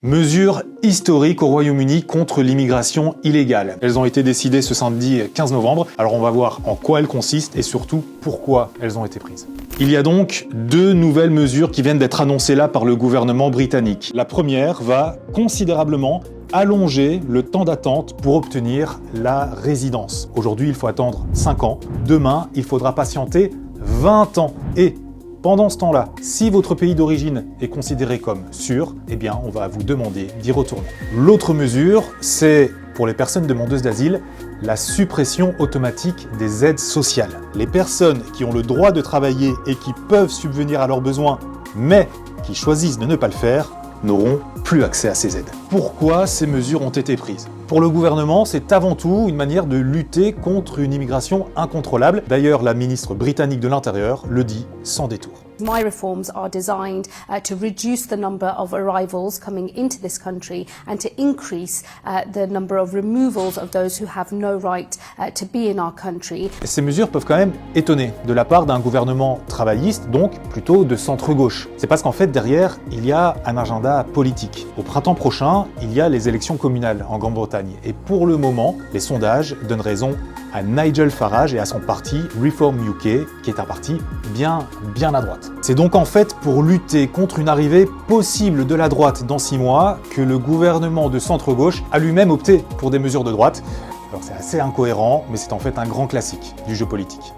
Mesures historiques au Royaume-Uni contre l'immigration illégale. Elles ont été décidées ce samedi 15 novembre, alors on va voir en quoi elles consistent et surtout pourquoi elles ont été prises. Il y a donc deux nouvelles mesures qui viennent d'être annoncées là par le gouvernement britannique. La première va considérablement allonger le temps d'attente pour obtenir la résidence. Aujourd'hui, il faut attendre 5 ans. Demain, il faudra patienter 20 ans. Et pendant ce temps-là, si votre pays d'origine est considéré comme sûr, eh bien, on va vous demander d'y retourner. L'autre mesure, c'est pour les personnes demandeuses d'asile, la suppression automatique des aides sociales. Les personnes qui ont le droit de travailler et qui peuvent subvenir à leurs besoins, mais qui choisissent de ne pas le faire, n'auront plus accès à ces aides. Pourquoi ces mesures ont été prises ? Pour le gouvernement, c'est avant tout une manière de lutter contre une immigration incontrôlable. D'ailleurs, la ministre britannique de l'Intérieur le dit sans détour. My reforms are designed to reduce the number of arrivals coming into this country and to increase the number of removals of those who have no right to be in our country. Ces mesures peuvent quand même étonner de la part d'un gouvernement travailliste, donc plutôt de centre-gauche. C'est parce qu'en fait, derrière, il y a un agenda politique. Au printemps prochain, il y a les élections communales en Grande-Bretagne. Et pour le moment, les sondages donnent raison à Nigel Farage et à son parti Reform UK, qui est un parti bien à droite. C'est donc en fait pour lutter contre une arrivée possible de la droite dans 6 mois que le gouvernement de centre-gauche a lui-même opté pour des mesures de droite. Alors c'est assez incohérent, mais c'est en fait un grand classique du jeu politique.